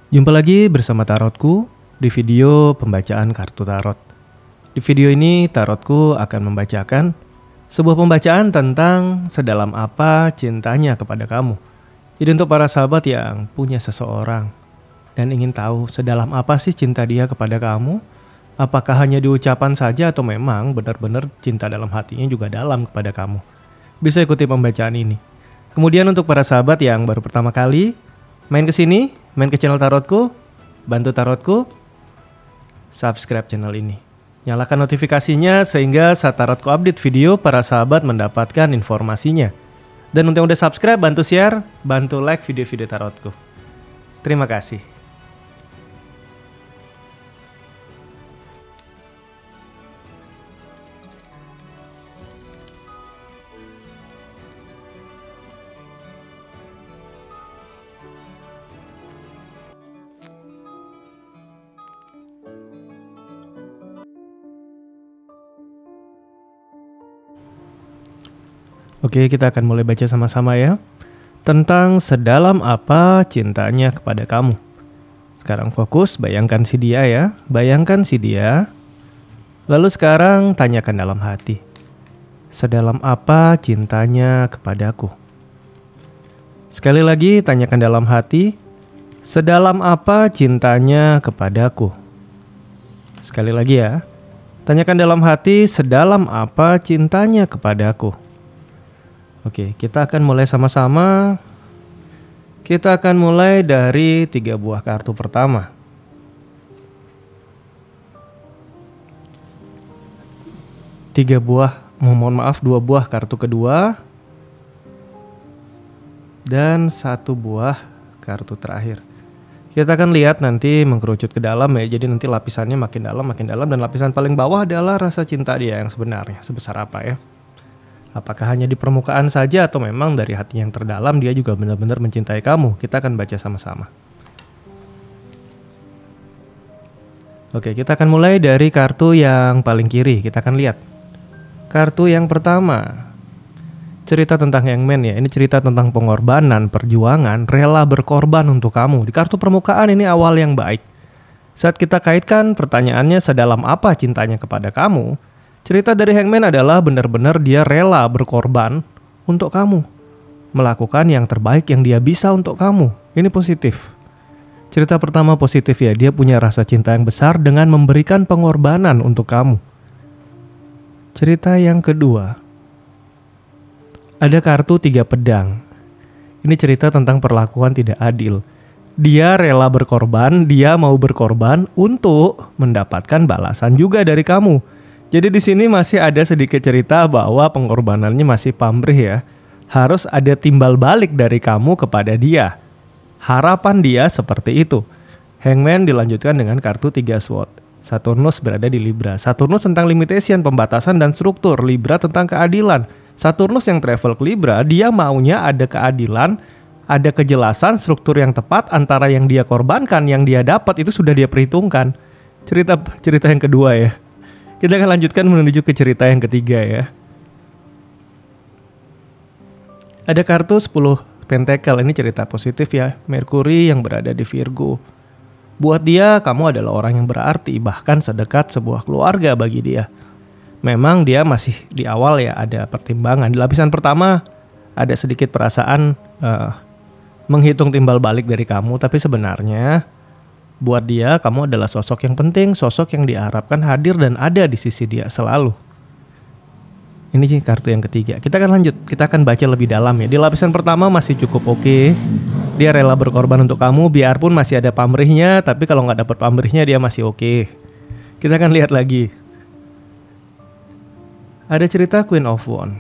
Jumpa lagi bersama Tarotku di video pembacaan kartu tarot. Di video ini Tarotku akan membacakan sebuah pembacaan tentang sedalam apa cintanya kepada kamu. Jadi untuk para sahabat yang punya seseorang dan ingin tahu sedalam apa sih cinta dia kepada kamu, apakah hanya di ucapan saja atau memang benar-benar cinta dalam hatinya juga dalam kepada kamu, bisa ikuti pembacaan ini. Kemudian untuk para sahabat yang baru pertama kali main ke sini, main ke channel Tarotku, bantu Tarotku subscribe channel ini. Nyalakan notifikasinya sehingga saat Tarotku update video, para sahabat mendapatkan informasinya. Dan untuk yang udah subscribe, bantu share, bantu like video-video Tarotku. Terima kasih. Oke, kita akan mulai baca sama-sama ya. Tentang sedalam apa cintanya kepada kamu. Sekarang fokus, bayangkan si dia ya. Bayangkan si dia. Lalu sekarang tanyakan dalam hati. Sedalam apa cintanya kepadaku? Sekali lagi tanyakan dalam hati. Sedalam apa cintanya kepadaku? Sekali lagi ya. Tanyakan dalam hati, sedalam apa cintanya kepadaku? Oke, kita akan mulai sama-sama. Kita akan mulai dari 3 buah kartu pertama. Mohon maaf, 2 buah kartu kedua. Dan 1 buah kartu terakhir. Kita akan lihat nanti mengkerucut ke dalam ya. Jadi nanti lapisannya makin dalam. Dan lapisan paling bawah adalah rasa cinta dia yang sebenarnya. Sebesar apa ya. Apakah hanya di permukaan saja atau memang dari hati yang terdalam dia juga benar-benar mencintai kamu? Kita akan baca sama-sama. Oke, kita akan mulai dari kartu yang paling kiri. Kita akan lihat. Kartu yang pertama. Cerita tentang Hangman ya. Ini cerita tentang pengorbanan, perjuangan, rela berkorban untuk kamu. Di kartu permukaan ini awal yang baik. Saat kita kaitkan pertanyaannya sedalam apa cintanya kepada kamu, cerita dari Hangman adalah benar-benar dia rela berkorban untuk kamu. Melakukan yang terbaik yang dia bisa untuk kamu. Ini positif. Cerita pertama positif ya. Dia punya rasa cinta yang besar dengan memberikan pengorbanan untuk kamu. Cerita yang kedua. Ada kartu 3 pedang. Ini cerita tentang perlakuan tidak adil. Dia rela berkorban, dia mau berkorban untuk mendapatkan balasan juga dari kamu. Jadi di sini masih ada sedikit cerita bahwa pengorbanannya masih pamrih ya. Harus ada timbal balik dari kamu kepada dia. Harapan dia seperti itu. Hangman dilanjutkan dengan kartu 3 sword. Saturnus berada di Libra. Saturnus tentang limitation, pembatasan dan struktur. Libra tentang keadilan. Saturnus yang travel ke Libra, dia maunya ada keadilan, ada kejelasan, struktur yang tepat antara yang dia korbankan, yang dia dapat itu sudah dia perhitungkan. Cerita yang kedua ya. Kita akan lanjutkan menuju ke cerita yang ketiga ya. Ada kartu 10 Pentacle, ini cerita positif ya. Merkuri yang berada di Virgo. Buat dia, kamu adalah orang yang berarti, bahkan sedekat sebuah keluarga bagi dia. Memang dia masih di awal ya, ada pertimbangan. Di lapisan pertama ada sedikit perasaan menghitung timbal balik dari kamu. Tapi sebenarnya buat dia kamu adalah sosok yang penting, sosok yang diharapkan hadir dan ada di sisi dia selalu. Ini sih kartu yang ketiga. Kita akan lanjut, kita akan baca lebih dalam ya. Di lapisan pertama masih cukup oke. Dia rela berkorban untuk kamu biarpun masih ada pamrihnya. Tapi kalau nggak dapat pamrihnya dia masih oke. Kita akan lihat lagi. Ada cerita Queen of Wands.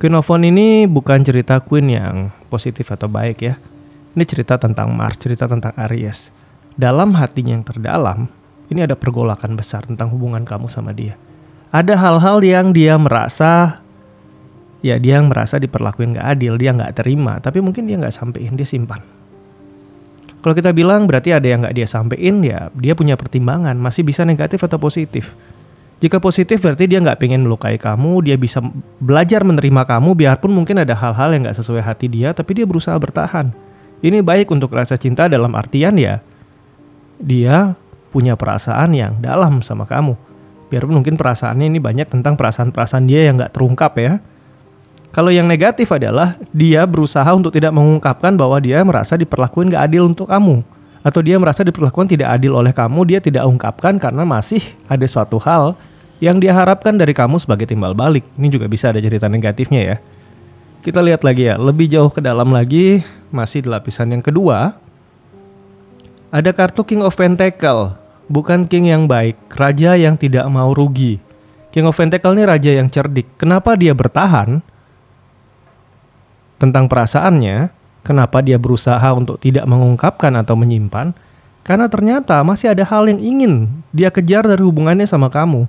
Queen of Wands ini bukan cerita Queen yang positif atau baik ya. Ini cerita tentang Mars, cerita tentang Aries. Dalam hatinya yang terdalam, ini ada pergolakan besar tentang hubungan kamu sama dia. Ada hal-hal yang dia merasa diperlakuin gak adil, dia gak terima. Tapi mungkin dia gak sampein, dia simpan. Kalau kita bilang berarti ada yang gak dia sampein, ya dia punya pertimbangan. Masih bisa negatif atau positif. Jika positif berarti dia nggak pengen melukai kamu, dia bisa belajar menerima kamu biarpun mungkin ada hal-hal yang nggak sesuai hati dia, tapi dia berusaha bertahan. Ini baik untuk rasa cinta dalam artian ya, dia punya perasaan yang dalam sama kamu. Biarpun mungkin perasaannya ini banyak tentang perasaan-perasaan dia yang gak terungkap ya. Kalau yang negatif adalah dia berusaha untuk tidak mengungkapkan bahwa dia merasa diperlakukan gak adil untuk kamu. Atau dia merasa diperlakukan tidak adil oleh kamu, dia tidak ungkapkan karena masih ada suatu hal yang dia harapkan dari kamu sebagai timbal balik. Ini juga bisa ada cerita negatifnya ya. Kita lihat lagi ya, lebih jauh ke dalam lagi, masih di lapisan yang kedua. Ada kartu King of Pentacle, bukan king yang baik, raja yang tidak mau rugi. King of Pentacle ini raja yang cerdik. Kenapa dia bertahan tentang perasaannya? Kenapa dia berusaha untuk tidak mengungkapkan atau menyimpan? Karena ternyata masih ada hal yang ingin dia kejar dari hubungannya sama kamu.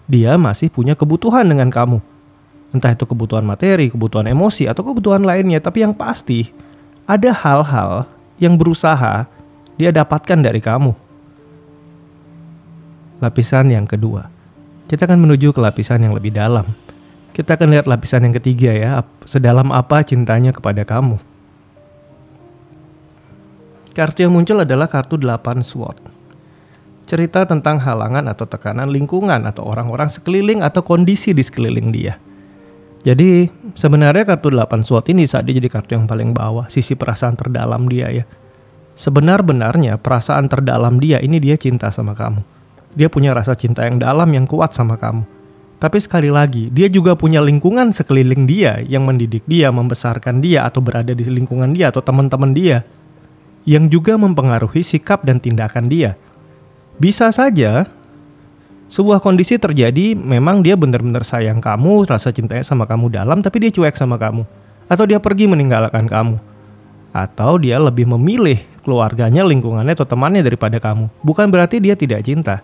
Dia masih punya kebutuhan dengan kamu. Entah itu kebutuhan materi, kebutuhan emosi, atau kebutuhan lainnya. Tapi yang pasti, ada hal-hal yang berusaha dia dapatkan dari kamu. Lapisan yang kedua. Kita akan menuju ke lapisan yang lebih dalam. Kita akan lihat lapisan yang ketiga ya. Sedalam apa cintanya kepada kamu. Kartu yang muncul adalah kartu 8 Sword. Cerita tentang halangan atau tekanan lingkungan atau orang-orang sekeliling atau kondisi di sekeliling dia. Jadi sebenarnya kartu 8 Sword ini saat dia jadi kartu yang paling bawah, sisi perasaan terdalam dia ya. Sebenar-benarnya perasaan terdalam dia ini dia cinta sama kamu. Dia punya rasa cinta yang dalam yang kuat sama kamu. Tapi sekali lagi, dia juga punya lingkungan sekeliling dia yang mendidik dia, membesarkan dia atau berada di lingkungan dia atau teman-teman dia yang juga mempengaruhi sikap dan tindakan dia. Bisa saja sebuah kondisi terjadi, memang dia benar-benar sayang kamu, rasa cintanya sama kamu dalam, tapi dia cuek sama kamu. Atau dia pergi meninggalkan kamu. Atau dia lebih memilih keluarganya, lingkungannya, atau temannya daripada kamu. Bukan berarti dia tidak cinta.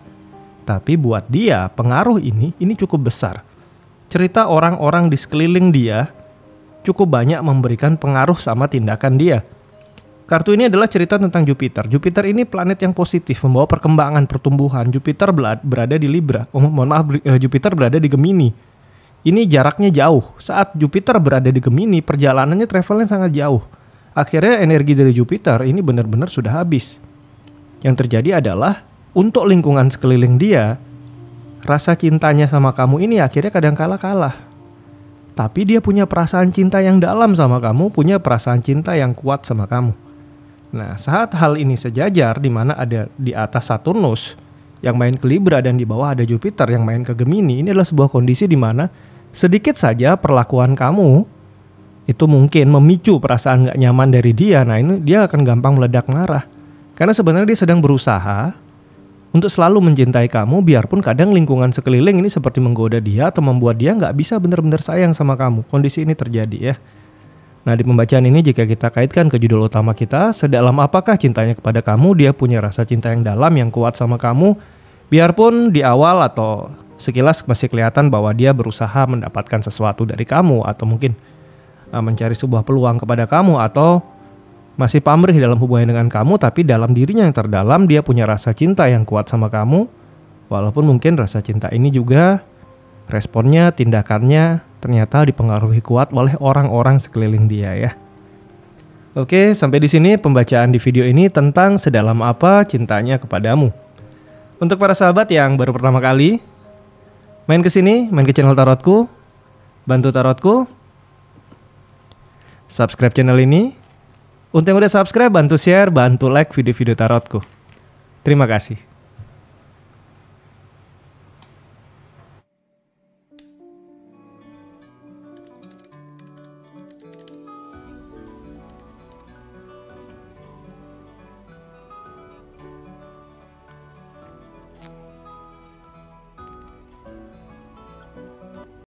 Tapi buat dia, pengaruh ini cukup besar. Cerita orang-orang di sekeliling dia cukup banyak memberikan pengaruh sama tindakan dia. Kartu ini adalah cerita tentang Jupiter. Jupiter ini planet yang positif, membawa perkembangan, pertumbuhan. Jupiter berada di Libra. Jupiter berada di Gemini. Ini jaraknya jauh. Saat Jupiter berada di Gemini, perjalanannya travelnya sangat jauh. Akhirnya energi dari Jupiter ini benar-benar sudah habis. Yang terjadi adalah untuk lingkungan sekeliling dia, rasa cintanya sama kamu ini akhirnya kadang kalah. Tapi dia punya perasaan cinta yang dalam sama kamu, punya perasaan cinta yang kuat sama kamu. Nah, saat hal ini sejajar, di mana ada di atas Saturnus yang main ke Libra dan di bawah ada Jupiter yang main ke Gemini, ini adalah sebuah kondisi di mana sedikit saja perlakuan kamu itu mungkin memicu perasaan gak nyaman dari dia. Nah, ini dia akan gampang meledak marah. Karena sebenarnya dia sedang berusaha untuk selalu mencintai kamu, biarpun kadang lingkungan sekeliling ini seperti menggoda dia atau membuat dia gak bisa benar-benar sayang sama kamu. Kondisi ini terjadi ya. Nah, di pembacaan ini jika kita kaitkan ke judul utama kita, sedalam apakah cintanya kepada kamu, dia punya rasa cinta yang dalam, yang kuat sama kamu. Biarpun di awal atau sekilas masih kelihatan bahwa dia berusaha mendapatkan sesuatu dari kamu, atau mungkin mencari sebuah peluang kepada kamu, atau masih pamrih dalam hubungan dengan kamu, tapi dalam dirinya yang terdalam dia punya rasa cinta yang kuat sama kamu. Walaupun mungkin rasa cinta ini juga responnya, tindakannya ternyata dipengaruhi kuat oleh orang-orang sekeliling dia ya. Oke, sampai di sini pembacaan di video ini tentang sedalam apa cintanya kepadamu. Untuk para sahabat yang baru pertama kali main ke sini, main ke channel tarotku, bantu tarotku, subscribe channel ini. Untuk yang udah subscribe, bantu share, bantu like video-video tarotku. Terima kasih.